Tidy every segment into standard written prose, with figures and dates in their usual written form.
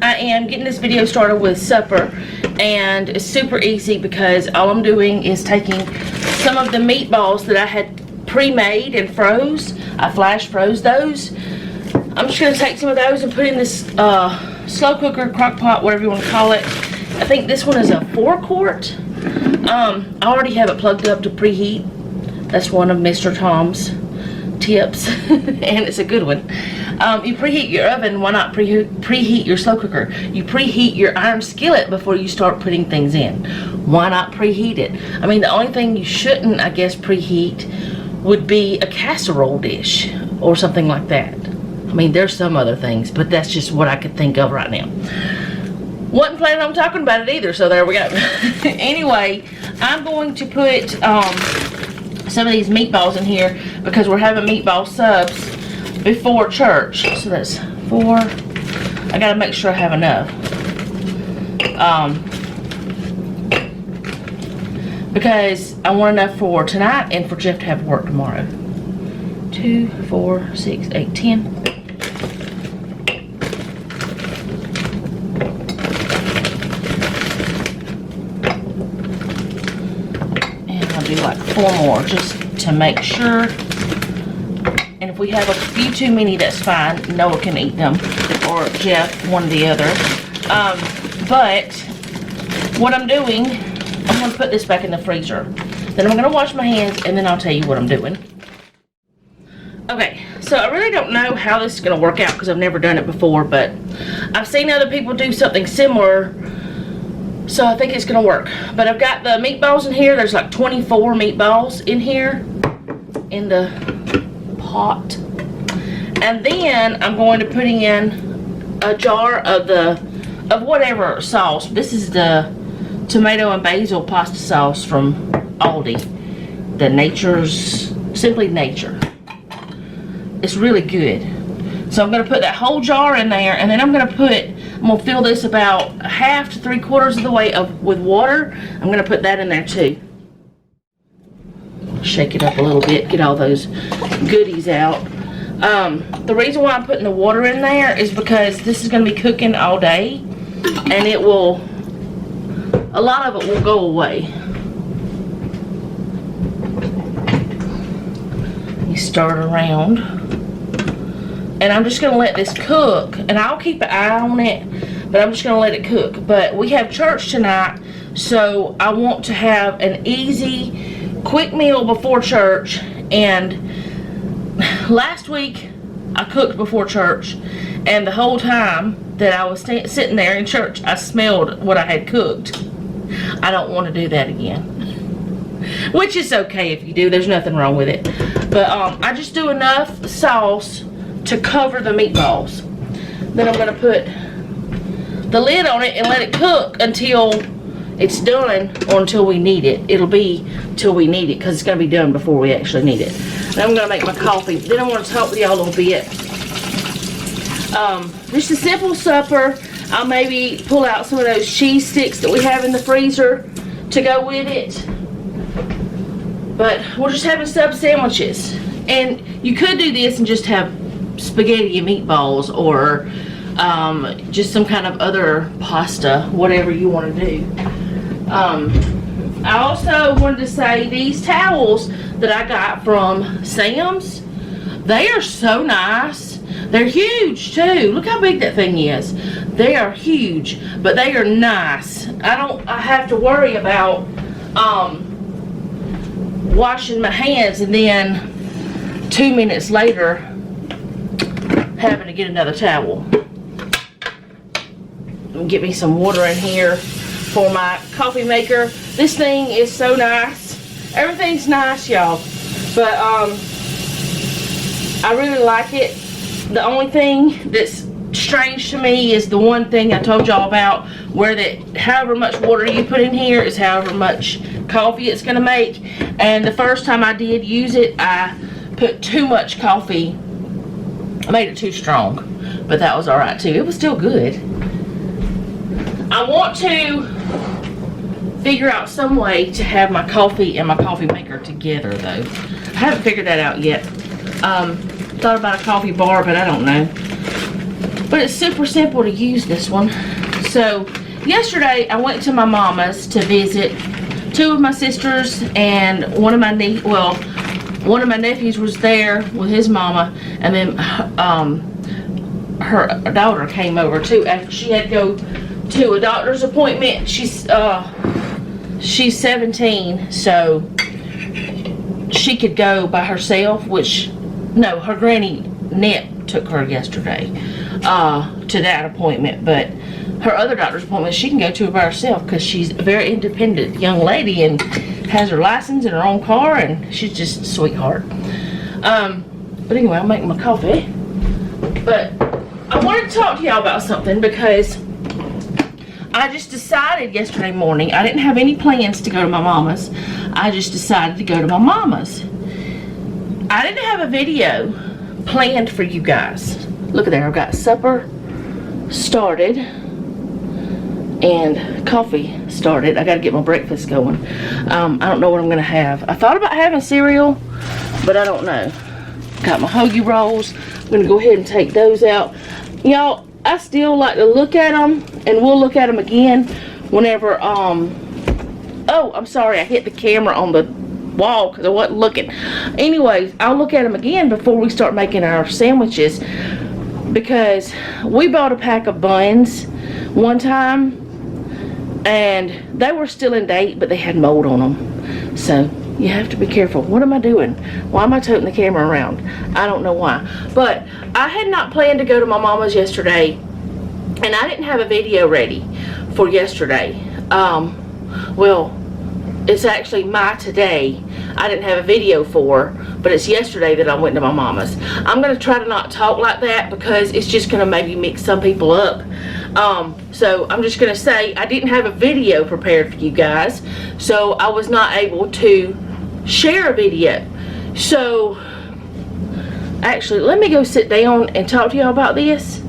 I am getting this video started with supper, and it's super easy because all I'm doing is taking some of the meatballs that I had pre-made and froze. I flash froze those. I'm just going to take some of those and put in this slow cooker, crock pot, whatever you want to call it. I think this one is a 4-quart. I already have it plugged up to preheat. That's one of Mr. Tom's tips, and it's a good one. You preheat your oven. Why not preheat your slow cooker? You preheat your iron skillet before you start putting things in. Why not preheat it? I mean, the only thing you shouldn't, I guess, preheat would be a casserole dish or something like that. I mean, there's some other things, but that's just what I could think of right now. Wasn't planning on talking about it either, so there we go. Anyway, I'm going to put some of these meatballs in here because we're having meatball subs before church. So that's 4. I gotta make sure I have enough. Because I want enough for tonight and for Jeff to have work tomorrow. 2, 4, 6, 8, 10. Like 4 more just to make sure, and if we have a few too many, that's fine. Noah can eat them, or Jeff, one or the other. But what I'm doing, I'm going to put this back in the freezer, then I'm going to wash my hands, and then I'll tell you what I'm doing. Okay, so I really don't know how this is going to work out because I've never done it before, but I've seen other people do something similar. So I think it's going to work. But I've got the meatballs in here. There's like 24 meatballs in here in the pot. And then I'm going to put in a jar of whatever sauce. This is the tomato and basil pasta sauce from Aldi. The Simply Nature. It's really good. So I'm going to put that whole jar in there, and then I'm going to fill this about 1/2 to 3/4 of the way with water. I'm going to put that in there too. Shake it up a little bit, get all those goodies out. The reason why I'm putting the water in there is because this is going to be cooking all day, and a lot of it will go away. You stir it around. And I'm just going to let this cook, and I'll keep an eye on it, but I'm just going to let it cook. But we have church tonight, so I want to have an easy, quick meal before church. And last week, I cooked before church, and the whole time that I was sitting there in church, I smelled what I had cooked. I don't want to do that again. Which is okay if you do, there's nothing wrong with it. But I just do enough sauce to cover the meatballs. Then I'm going to put the lid on it and let it cook until it's done, or until we need it. It'll be till we need it because it's going to be done before we actually need it. Then I'm going to make my coffee. Then I want to talk with y'all a little bit. Just a simple supper. I'll maybe pull out some of those cheese sticks that we have in the freezer to go with it. But we're just having sub sandwiches. And you could do this and just have spaghetti and meatballs, or just some kind of other pasta, whatever you want to do. I also wanted to say these towels that I got from Sam's, they are so nice. They're huge too. Look how big that thing is. They are huge, but they are nice. I have to worry about washing my hands and then 2 minutes later having to get another towel. Get me some water in here for my coffee maker. This thing is so nice. Everything's nice, y'all, but I really like it. The only thing that's strange to me is the one thing I told y'all about, where that however much water you put in here is however much coffee it's going to make. And the first time I did use it, I put too much coffee. I made it too strong, but that was alright too. It was still good. I want to figure out some way to have my coffee and my coffee maker together though. I haven't figured that out yet. Thought about a coffee bar, but I don't know. but it's super simple to use, this one. So yesterday I went to my mama's to visit 2 of my sisters, and one of my nephews was there with his mama, and then her daughter came over too after she had to go to a doctor's appointment. She's 17, so she could go by herself, which, no, her granny Nip took her yesterday to that appointment, but her other doctor's appointment she can go to by herself because she's a very independent young lady and has her license and her own car, and she's just a sweetheart. But anyway, I'm making my coffee. But I wanted to talk to y'all about something because I just decided yesterday morning, I didn't have any plans to go to my mama's. I just decided to go to my mama's. I didn't have a video planned for you guys. Look at there, I've got supper started and coffee started. I gotta get my breakfast going. I don't know what I'm gonna have. I thought about having cereal, but I don't know. Got my hoagie rolls. I'm gonna go ahead and take those out. Y'all, I still like to look at them, and we'll look at them again whenever, oh, I'm sorry, I hit the camera on the wall because I wasn't looking. Anyways, I'll look at them again before we start making our sandwiches, because we bought a pack of buns one time, and they were still in date, but they had mold on them. So you have to be careful. What am I doing? Why am I toting the camera around? I don't know why. But I had not planned to go to my mama's yesterday, and I didn't have a video ready for yesterday. Well, it's actually my today I didn't have a video for, but it's yesterday that I went to my mama's. I'm going to try to not talk like that because it's just going to maybe mix some people up. So I'm just going to say I didn't have a video prepared for you guys, so I was not able to share a video. So actually, let me go sit down and talk to y'all about this,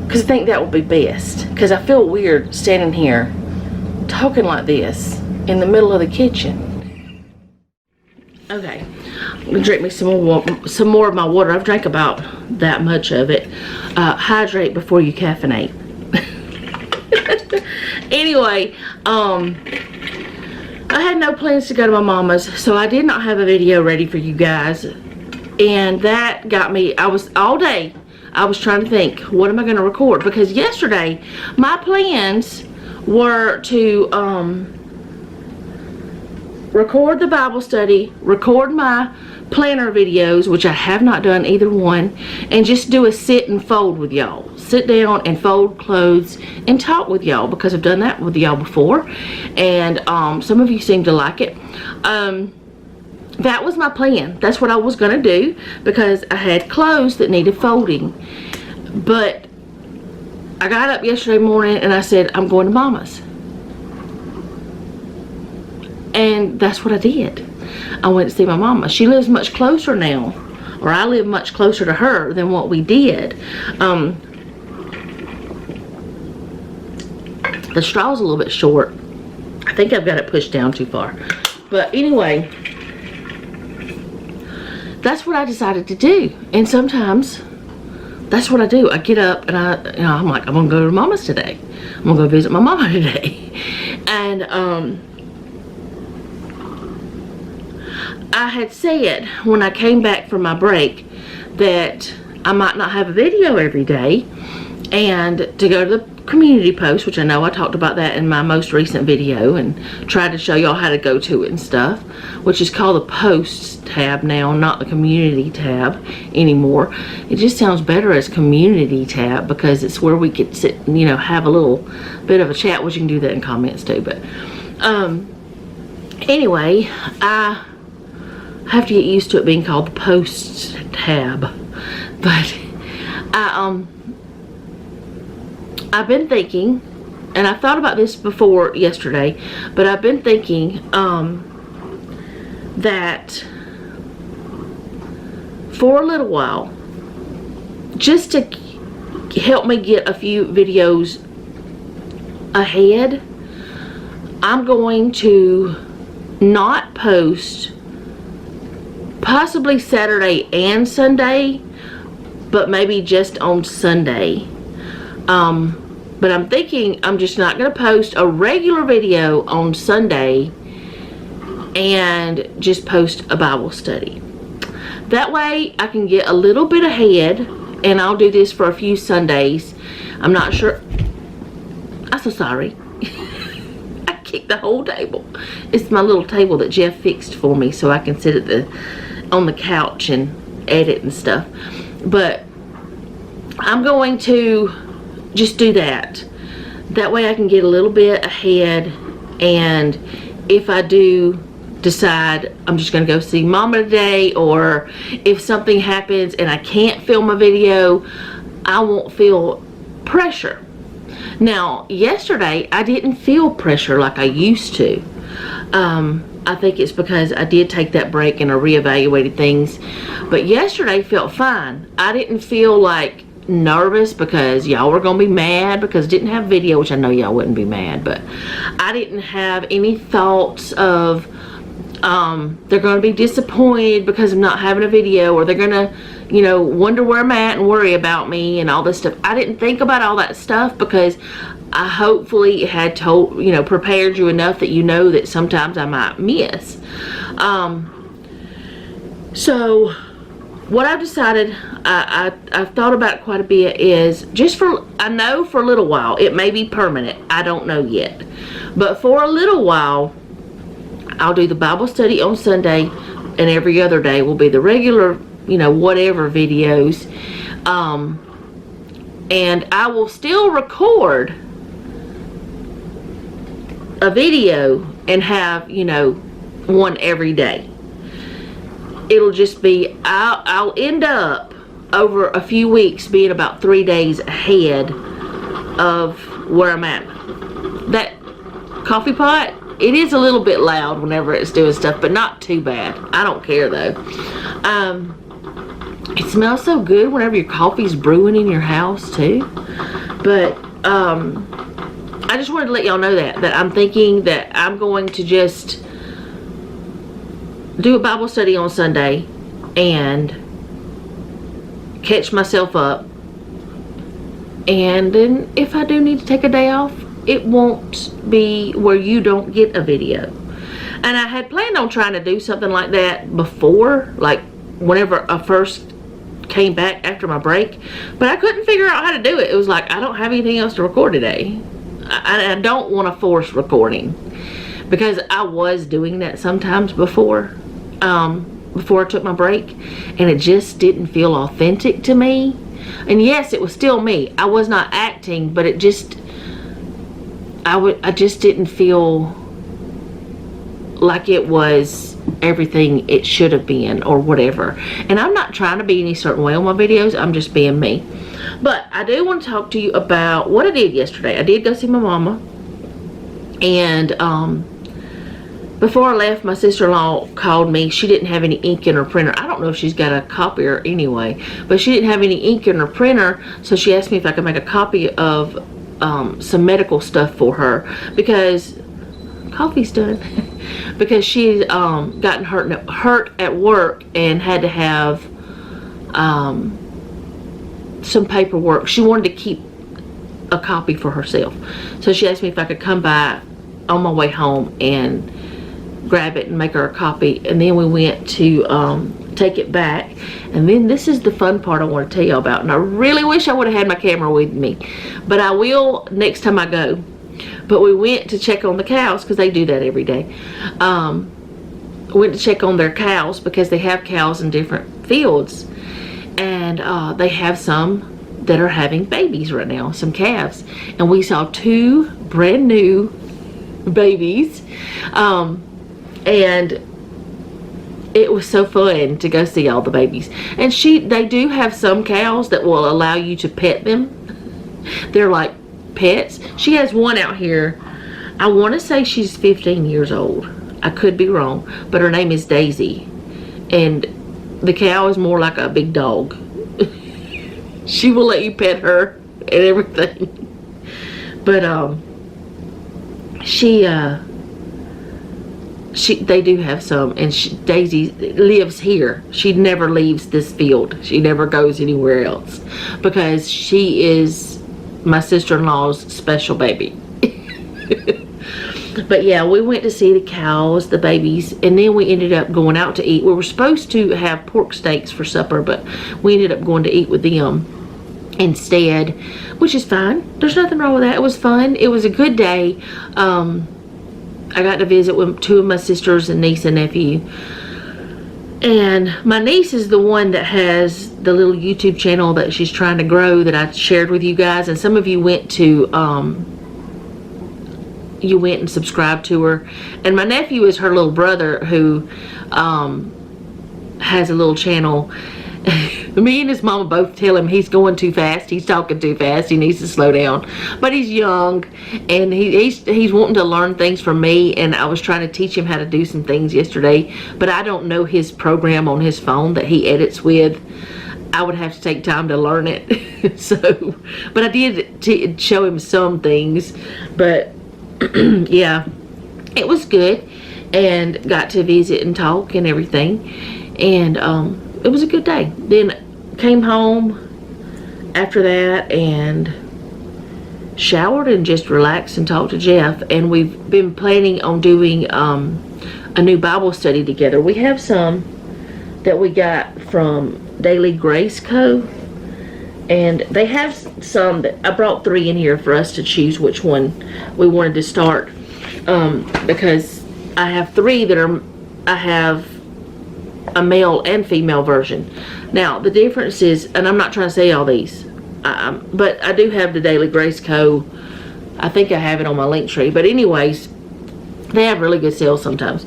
because I think that would be best, because I feel weird standing here talking like this in the middle of the kitchen. Okay, I'm gonna drink me some more of my water. I've drank about that much of it. Hydrate before you caffeinate. Anyway, I had no plans to go to my mama's, so I did not have a video ready for you guys, and that got me. All day I was trying to think, what am I going to record? Because yesterday my plans were to record the Bible study, record my planner videos, which I have not done either one, and just do a sit and fold with y'all. Sit down and fold clothes and talk with y'all, because I've done that with y'all before, and some of you seem to like it. That was my plan. That's what I was going to do, because I had clothes that needed folding. But I got up yesterday morning and I said, I'm going to mama's. And that's what I did. I went to see my mama. She lives much closer now, or I live much closer to her than what we did. The straw's a little bit short. I think I've got it pushed down too far. But anyway, that's what I decided to do. And sometimes that's what I do. I get up and I'm like, I'm gonna go to mama's today. I'm gonna go visit my mama today. And I had said when I came back from my break that I might not have a video every day, and to go to the community post, which I know I talked about that in my most recent video and tried to show y'all how to go to it and stuff, which is called the posts tab now, not the community tab anymore. It just sounds better as community tab, because it's where we could sit and, you know, have a little bit of a chat, which you can do that in comments too. But anyway, I have to get used to it being called the posts tab. But I've been thinking, and I thought about this before yesterday, but I've been thinking that for a little while, just to help me get a few videos ahead, I'm going to not post possibly Saturday and Sunday, but maybe just on Sunday. But I'm thinking I'm just not going to post a regular video on Sunday and just post a Bible study. That way I can get a little bit ahead, and I'll do this for a few Sundays. I'm not sure. I'm so sorry. I kicked the whole table. It's my little table that Jeff fixed for me so I can sit on the couch and edit and stuff. But I'm going to just do that. That way I can get a little bit ahead, and if I do decide I'm just going to go see Mama today, or if something happens and I can't film a video, I won't feel pressure. Now, yesterday I didn't feel pressure like I used to. I think it's because I did take that break and I reevaluated things. But yesterday felt fine. I didn't feel like nervous because y'all were gonna be mad because I didn't have video, which I know y'all wouldn't be mad, but I didn't have any thoughts of they're gonna be disappointed because I'm not having a video, or they're gonna, you know, wonder where I'm at and worry about me and all this stuff. I didn't think about all that stuff because I hopefully had told, you know, prepared you enough that you know that sometimes I might miss. So what I've decided, I've thought about it quite a bit, is just for, I know for a little while, it may be permanent, I don't know yet, but for a little while, I'll do the Bible study on Sunday, and every other day will be the regular, you know, whatever videos, and I will still record a video and have, you know, one every day. It'll just be, I'll end up over a few weeks being about 3 days ahead of where I'm at. That coffee pot, it is a little bit loud whenever it's doing stuff, but not too bad. I don't care though. It smells so good whenever your coffee's brewing in your house too. But I just wanted to let y'all know that I'm thinking that I'm going to just do a Bible study on Sunday and catch myself up, and then if I do need to take a day off, it won't be where you don't get a video. And I had planned on trying to do something like that before, like whenever I first came back after my break, but I couldn't figure out how to do it. It was like, I don't have anything else to record today. I don't want to force recording, because I was doing that sometimes before I took my break, and it just didn't feel authentic to me. And yes, it was still me. I was not acting, but it just, I just didn't feel like it was everything it should have been, or whatever. And I'm not trying to be any certain way on my videos, I'm just being me. But I do want to talk to you about what I did yesterday. I did go see my mama, and before I left, my sister-in-law called me. She didn't have any ink in her printer. I don't know if she's got a copier anyway, but she didn't have any ink in her printer, so she asked me if I could make a copy of some medical stuff for her, because coffee's done. Because she's gotten hurt at work and had to have some paperwork. She wanted to keep a copy for herself, so she asked me if I could come by on my way home and grab it and make her a copy. And then we went to take it back, and then this is the fun part I want to tell you about, and I really wish I would have had my camera with me, but I will next time I go. But we went to check on the cows, because they do that every day. Went to check on their cows, because they have cows in different fields, and they have some that are having babies right now, some calves, and we saw 2 brand new babies, and it was so fun to go see all the babies. And they do have some cows that will allow you to pet them. They're like pets. She has one out here, I want to say she's 15 years old, I could be wrong, but her name is Daisy, and the cow is more like a big dog. She will let you pet her and everything. But she They do have some, and Daisy lives here. She never leaves this field. She never goes anywhere else because she is my sister-in-law's special baby. But yeah, we went to see the cows, the babies, and then we ended up going out to eat. We were supposed to have pork steaks for supper, but we ended up going to eat with them instead, which is fine. There's nothing wrong with that. It was fun. It was a good day. I got to visit with 2 of my sisters and niece and nephew. And my niece is the one that has the little YouTube channel that she's trying to grow that I shared with you guys. And some of you went to, and subscribed to her. And my nephew is her little brother who has a little channel. Me and his mama both tell him he's going too fast. He's talking too fast. He needs to slow down. But he's young, and he's wanting to learn things from me. And I was trying to teach him how to do some things yesterday. But I don't know his program on his phone that he edits with. I would have to take time to learn it. So, but I did show him some things. But yeah, it was good, and got to visit and talk and everything. And it was a good day. Then came home after that and showered and just relaxed and talked to Jeff. And we've been planning on doing a new Bible study together. We have some that we got from Daily Grace Co. And they have some that I brought 3 in here for us to choose which one we wanted to start. Because I have 3 that I have a male and female version. Now the difference is, and I'm not trying to say all these, but I do have the Daily Grace Co. I think I have it on my link tree. But anyways, they have really good sales sometimes.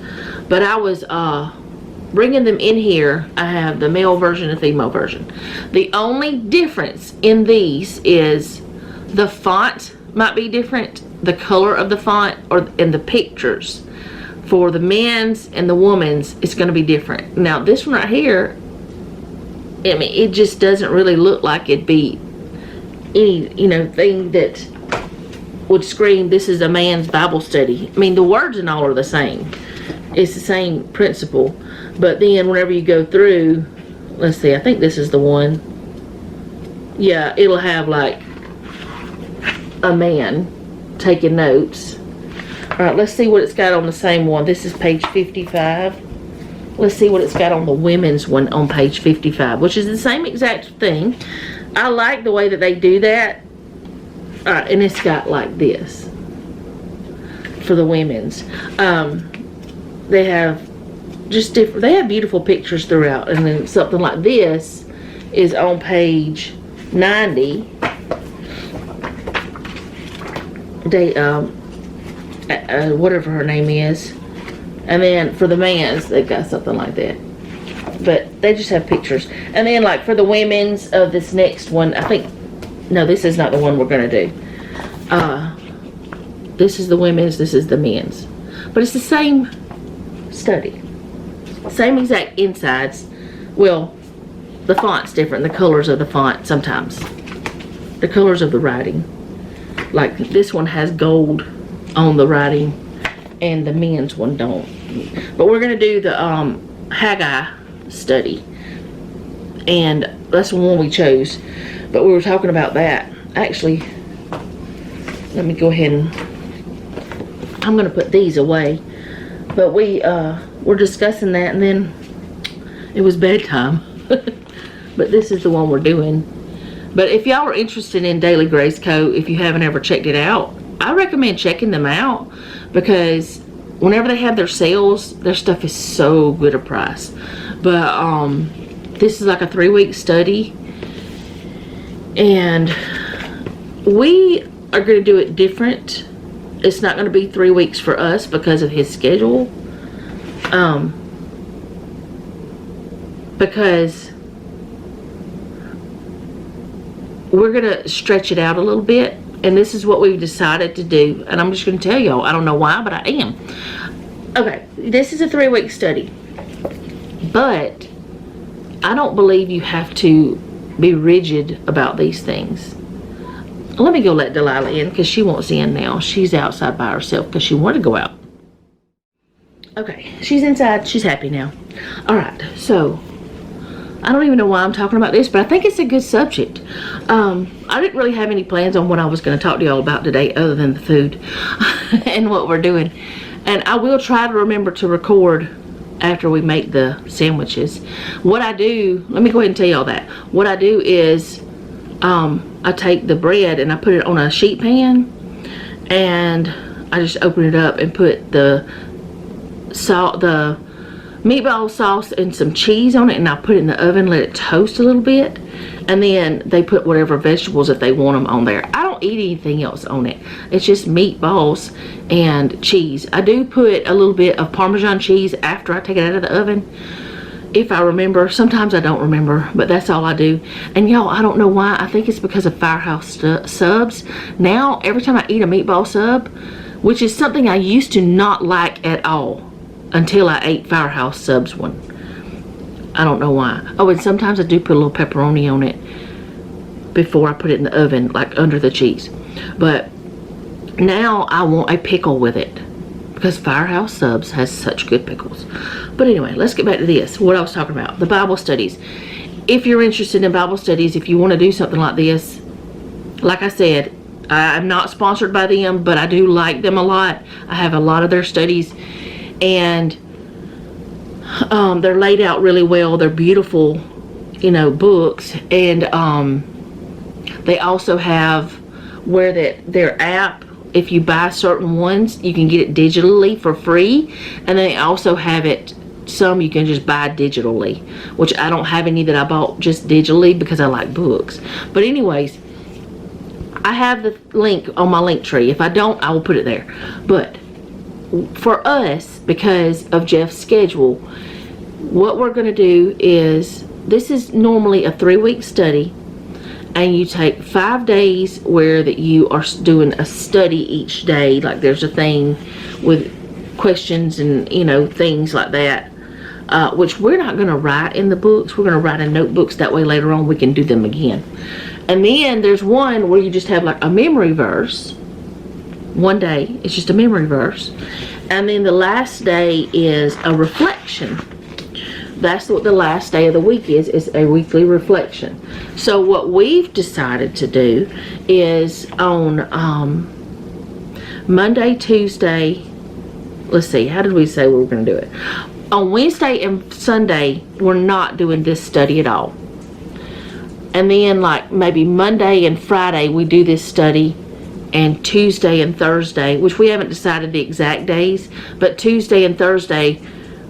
But I was bringing them in here. I have the male version and female version. The only difference in these is the font might be different, the color of the font, and the pictures. For the men's and the woman's, it's going to be different. Now this one right here, I mean, it just doesn't really look like it'd be any, thing that would scream this is a man's Bible study. I mean, the words and all are the same. It's the same principle. But then whenever you go through, let's see, I think this is the one. Yeah, it'll have like a man taking notes. Alright, let's see what it's got on the same one. This is page 55. Let's see what it's got on the women's one on page 55, which is the same exact thing. I like the way that they do that. Alright, and it's got like this for the women's. They have just different, they have beautiful pictures throughout. And then something like this is on page 90. Whatever her name is. And then for the man's, they've got something like that. But they just have pictures. And then like for the women's of this next one, I think, no, this is not the one we're going to do. This is the women's, this is the men's. But it's the same study. Same exact insides. Well, the font's different. The colors of the font sometimes. The colors of the writing. Like this one has gold on the writing, and the men's one don't. But we're gonna do the Haggai study, and that's the one we chose. But we were talking about that. Actually, let me go ahead and I'm gonna put these away. But we were discussing that, and then it was bedtime. But this is the one we're doing. But if y'all are interested in Daily Grace Co., if you haven't ever checked it out, I recommend checking them out, because whenever they have their sales, their stuff is so good a price. But this is like a 3-week study, and we are going to do it different. It's not going to be 3 weeks for us because of his schedule, because we're going to stretch it out a little bit. And this is what we've decided to do. And I'm just going to tell y'all. I don't know why, but I am. Okay. This is a 3-week study. But I don't believe you have to be rigid about these things. Let me go let Delilah in, because she wants in now. She's outside by herself because she wanted to go out. Okay, she's inside. She's happy now. All right, so I don't even know why I'm talking about this, but I think it's a good subject. I didn't really have any plans on what I was going to talk to y'all about today other than the food and what we're doing. And I will try to remember to record after we make the sandwiches. What I do, let me go ahead and tell y'all that. What I do is I take the bread and I put it on a sheet pan, and I just open it up and put the salt, the meatball sauce and some cheese on it, and I put it in the oven, let it toast a little bit, and then they put whatever vegetables if they want them on there. I don't eat anything else on it. It's just meatballs and cheese. I do put a little bit of Parmesan cheese after I take it out of the oven, if I remember. Sometimes I don't remember, but that's all I do. And y'all, I don't know why. I think it's because of Firehouse subs. Now, every time I eat a meatball sub, which is something I used to not like at all, until I ate Firehouse subs one. I don't know why. Oh, and sometimes I do put a little pepperoni on it before I put it in the oven, like under the cheese. But now I want a pickle with it, because Firehouse subs has such good pickles. But anyway, let's get back to this. What I was talking about, the Bible studies. If you're interested in Bible studies, if you want to do something like this, like I said, I'm not sponsored by them, but I do like them a lot. I have a lot of their studies, and they're laid out really well. They're beautiful, you know, books. And they also have where their app, if you buy certain ones, you can get it digitally for free. And they also have it, some you can just buy digitally, which I don't have any that I bought just digitally because I like books. But anyways, I have the link on my link tree. If I don't, I will put it there. But for us, because of Jeff's schedule, what we're going to do is, this is normally a 3-week study, and you take 5 days where that you are doing a study each day. Like there's a thing with questions and, you know, things like that, which we're not going to write in the books. We're going to write in notebooks. That way later on we can do them again. And then there's one where you just have like a memory verse. One day it's just a memory verse, and then the last day is a reflection. That's what the last day of the week is a weekly reflection. So what we've decided to do is on Monday, Tuesday, let's see, how did we say we were going to do it? On Wednesday and Sunday, we're not doing this study at all. And then like maybe Monday and Friday we do this study, and Tuesday and Thursday, which we haven't decided the exact days, but Tuesday and Thursday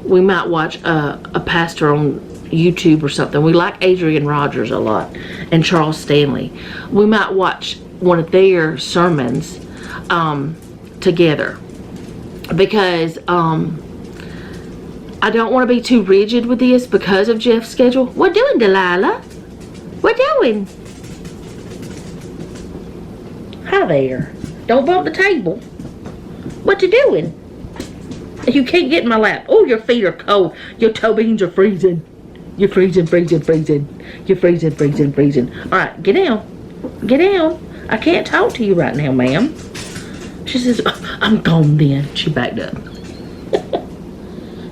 we might watch a pastor on YouTube or something. We like Adrian Rogers a lot, and Charles Stanley. We might watch one of their sermons together, because I don't want to be too rigid with this because of Jeff's schedule. What doing, Delilah? What doing? Hi there. Don't bump the table. What you doing? You can't get in my lap. Oh, your feet are cold. Your toe beans are freezing. You're freezing, freezing, freezing. You're freezing, freezing, freezing. All right, get down. Get down. I can't talk to you right now, ma'am. She says, I'm gone then. She backed up.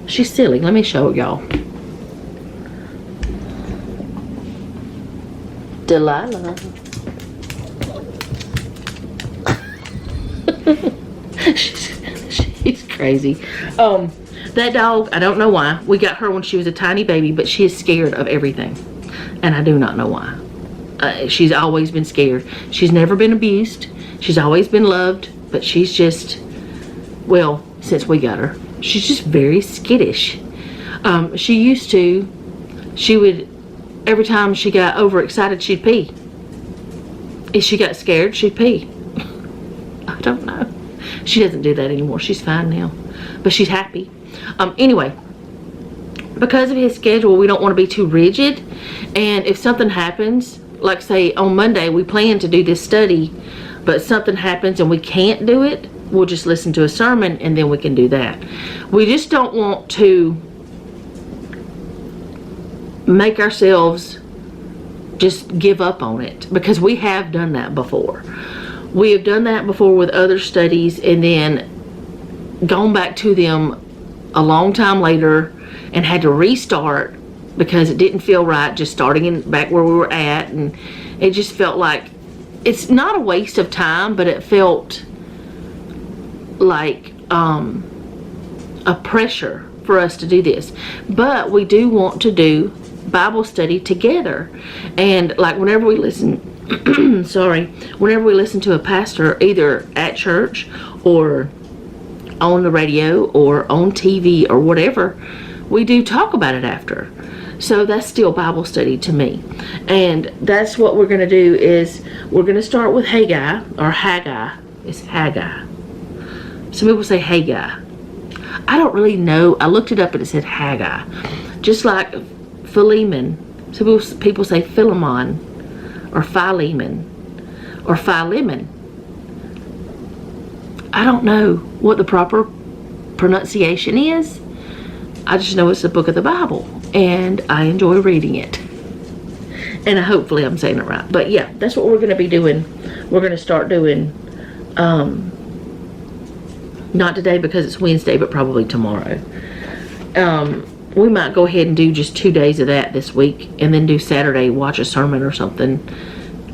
She's silly. Let me show y'all. Delilah. She's crazy. That dog, I don't know why. We got her when she was a tiny baby, but she is scared of everything. And I do not know why. She's always been scared. She's never been abused. She's always been loved, but she's just, well, since we got her, she's just very skittish. She would, every time she got overexcited, she'd pee. If she got scared, she'd pee. I don't know. She doesn't do that anymore. She's fine now. But she's happy. Anyway, because of his schedule, we don't want to be too rigid. And if something happens, like say on Monday, we plan to do this study, but something happens and we can't do it, we'll just listen to a sermon and then we can do that. We just don't want to make ourselves just give up on it, because we have done that before. We have done that before with other studies and then gone back to them a long time later and had to restart because it didn't feel right just starting back where we were at, and it just felt like it's not a waste of time, but it felt like a pressure for us to do this. But we do want to do Bible study together, and like whenever we listen whenever we listen to a pastor either at church or on the radio or on TV or whatever, we do talk about it after. So that's still Bible study to me. And that's what we're going to do, is we're going to start with Haggai, or Haggai. It's Haggai. Some people say Haggai. I don't really know. I looked it up and it said Haggai. Just like Philemon. Some people say Philemon or Philemon or Philemon. I don't know what the proper pronunciation is. I just know it's a book of the Bible, and I enjoy reading it. And hopefully I'm saying it right. But yeah, that's what we're going to be doing. We're going to start doing, not today because it's Wednesday, but probably tomorrow. We might go ahead and do just 2 days of that this week, and then do Saturday, watch a sermon or something,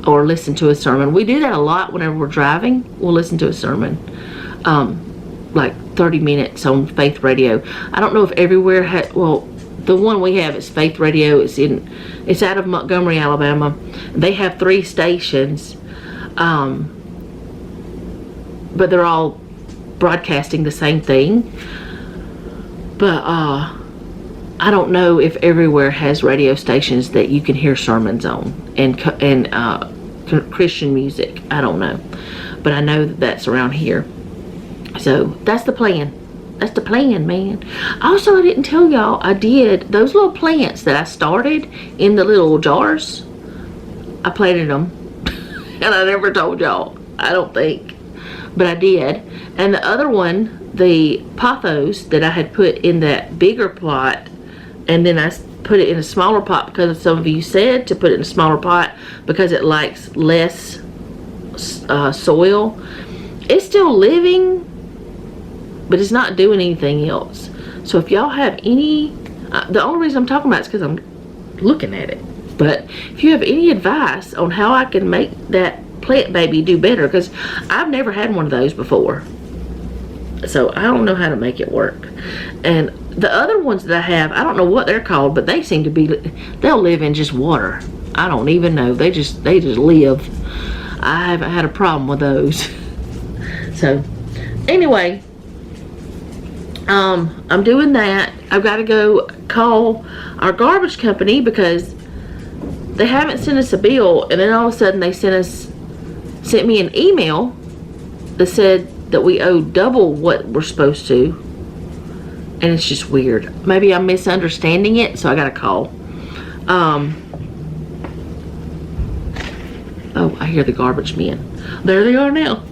or listen to a sermon. We do that a lot whenever we're driving. We'll listen to a sermon, like 30 minutes on Faith Radio. I don't know if everywhere has, well, the one we have is Faith Radio. It's out of Montgomery, Alabama. They have 3 stations, but they're all broadcasting the same thing. But I don't know if everywhere has radio stations that you can hear sermons on and Christian music. I don't know, but I know that that's around here. So that's the plan. That's the plan, man. Also, I didn't tell y'all, I did those little plants that I started in the little jars. I planted them, and I never told y'all, I don't think, but I did. And the other one, the pothos that I had put in that bigger pot, and then I put it in a smaller pot because some of you said to put it in a smaller pot because it likes less soil. It's still living, but it's not doing anything else. So if y'all have any, the only reason I'm talking about it is because I'm looking at it. But if you have any advice on how I can make that plant baby do better, because I've never had one of those before. So I don't know how to make it work. And the other ones that I have, I don't know what they're called, but they seem to be, they'll live in just water. I don't even know. They just live. I haven't had a problem with those. So anyway, I'm doing that. I've got to go call our garbage company because they haven't sent us a bill, and then all of a sudden they sent me an email that said that we owe double what we're supposed to, and it's just weird. Maybe I'm misunderstanding it, so I gotta call. Oh, I hear the garbage men. There they are now.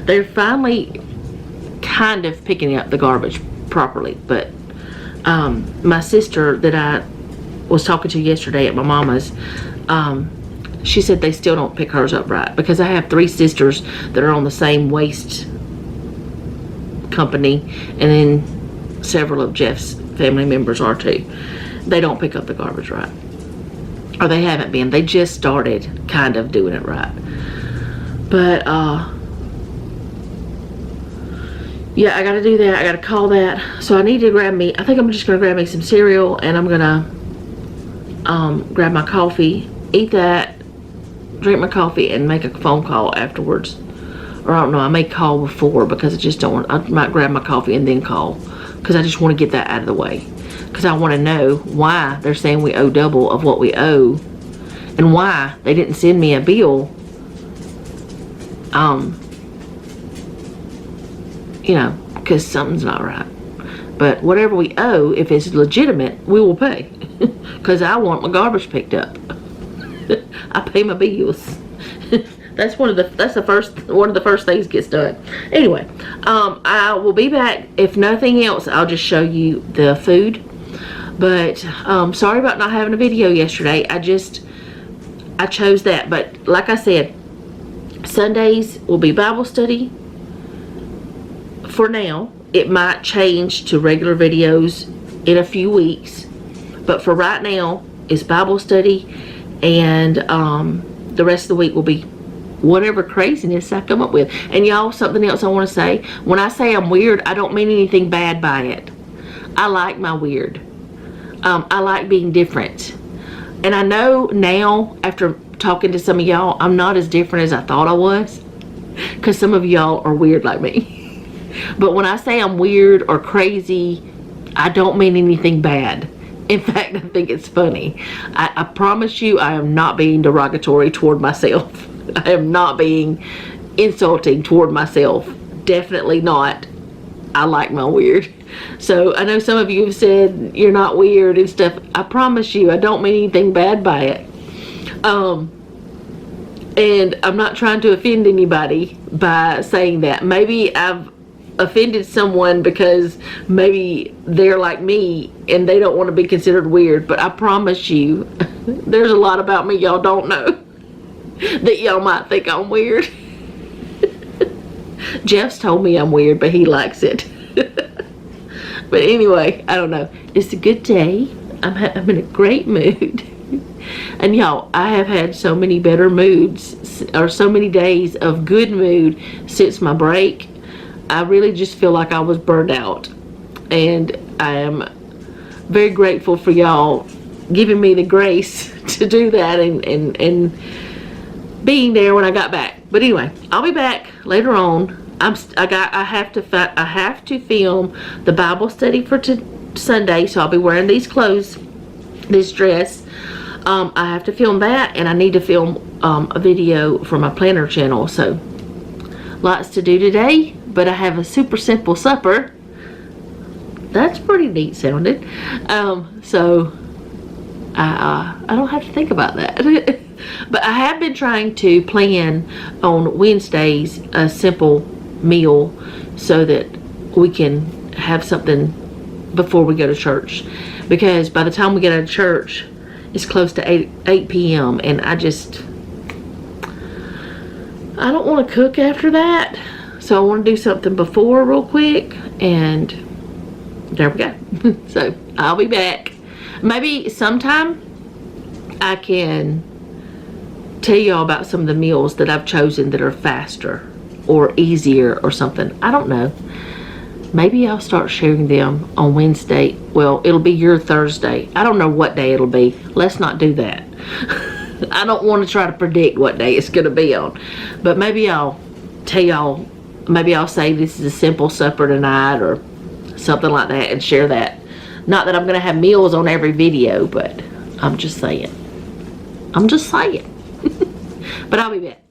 They're finally kind of picking up the garbage properly, but my sister that I was talking to yesterday at my mama's, she said they still don't pick hers up right, because I have 3 sisters that are on the same waste company, and then several of Jeff's family members are too. They don't pick up the garbage right, or they haven't been. They just started kind of doing it right. But yeah, I gotta do that. I gotta call that. So I need to grab me, I think I'm just gonna grab me some cereal, and I'm gonna grab my coffee, eat that, drink my coffee, and make a phone call afterwards. Or I don't know, I may call before because I just don't want, I might grab my coffee and then call, because I just want to get that out of the way. Because I want to know why they're saying we owe double of what we owe, and why they didn't send me a bill. You know, because something's not right. But whatever we owe, if it's legitimate, we will pay. Because I want my garbage picked up. I pay my bills. That's one of the first things gets done. Anyway, I will be back. If nothing else, I'll just show you the food. But sorry about not having a video yesterday. I chose that. But like I said, Sundays will be Bible study for now. it might change to regular videos in a few weeks. But for right now, it's Bible study, and the rest of the week will be whatever craziness I come up with. And y'all, something else I want to say. When I say I'm weird, I don't mean anything bad by it. I like my weird. I like being different. And I know now, after talking to some of y'all, I'm not as different as I thought I was. Because some of y'all are weird like me. But when I say I'm weird or crazy, I don't mean anything bad. In fact, I think it's funny. I promise you, I am not being derogatory toward myself. I am not being insulting toward myself. Definitely not. I like my weird. So I know some of you have said you're not weird and stuff. I promise you, I don't mean anything bad by it. And I'm not trying to offend anybody by saying that. Maybe I've offended someone because maybe they're like me and they don't want to be considered weird. But I promise you, there's a lot about me y'all don't know that y'all might think I'm weird. Jeff's told me I'm weird, but he likes it. But anyway, I don't know. It's a good day. I'm in a great mood. And y'all, I have had so many better moods, or so many days of good mood since my break. I really just feel like I was burned out. And I am very grateful for y'all giving me the grace to do that and being there when I got back. But anyway, I'll be back later on. I have to film the Bible study for Sunday, so I'll be wearing these clothes, this dress. I have to film that, and I need to film a video for my planner channel. So lots to do today, but I have a super simple supper. That's pretty neat sounding. So I don't have to think about that. But I have been trying to plan on Wednesdays a simple meal so that we can have something before we go to church, because by the time we get out of church it's close to 8 p.m. and I don't want to cook after that, so I want to do something before real quick, and there we go. So I'll be back. Maybe sometime I can tell y'all about some of the meals that I've chosen that are faster or easier or something. I don't know. Maybe I'll start sharing them on Wednesday. Well, it'll be your Thursday. I don't know what day it'll be. Let's not do that. I don't want to try to predict what day it's going to be on. But maybe I'll tell y'all, maybe I'll say this is a simple supper tonight or something like that and share that. Not that I'm going to have meals on every video, but I'm just saying. I'm just saying. But I'll be back.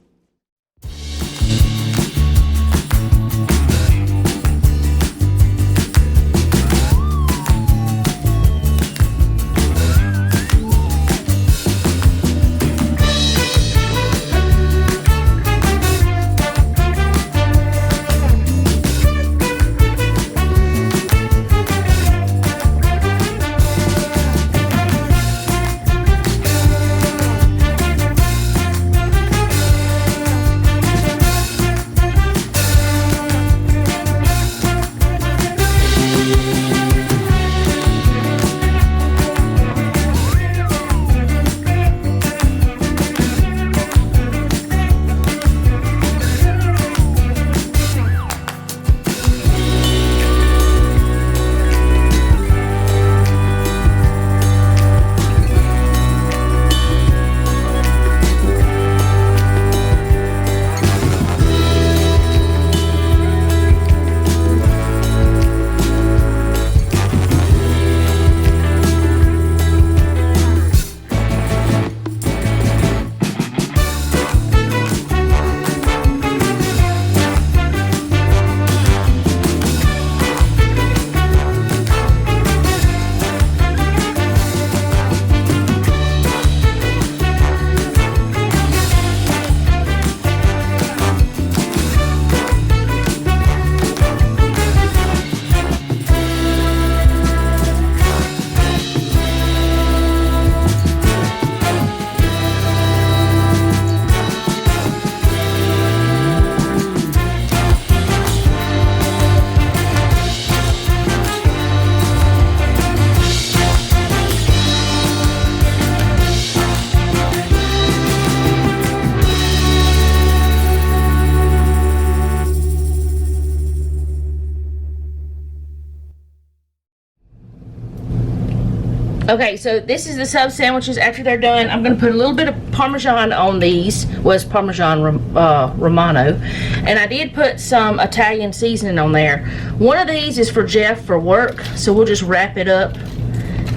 Okay, so this is the sub sandwiches. After they're done, I'm gonna put a little bit of Parmesan on these. Was Parmesan Romano, and I did put some Italian seasoning on there. One of these is for Jeff for work, so we'll just wrap it up,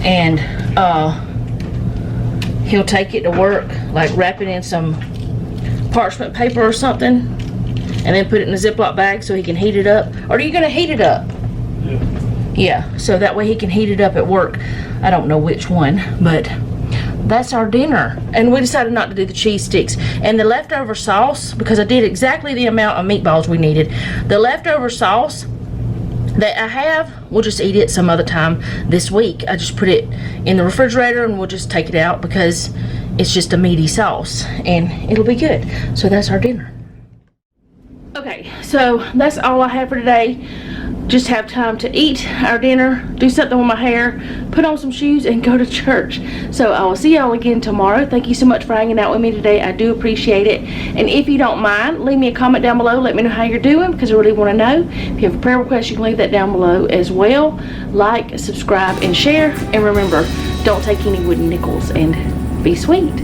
and he'll take it to work, like wrap it in some parchment paper or something, and then put it in a Ziploc bag so he can heat it up. Or are you gonna heat it up? Yeah, so that way he can heat it up at work. I don't know which one, but that's our dinner. And we decided not to do the cheese sticks. And the leftover sauce, because I did exactly the amount of meatballs we needed, the leftover sauce that I have, we'll just eat it some other time this week. I just put it in the refrigerator and we'll just take it out because it's just a meaty sauce and it'll be good. So that's our dinner. Okay, so that's all I have for today. Just have time to eat our dinner, do something with my hair, put on some shoes, and go to church. So I will see y'all again tomorrow. Thank you so much for hanging out with me today. I do appreciate it. And if you don't mind, leave me a comment down below. Let me know how you're doing, because I really want to know. If you have a prayer request, you can leave that down below as well. Like, subscribe, and share. And remember, don't take any wooden nickels, and be sweet.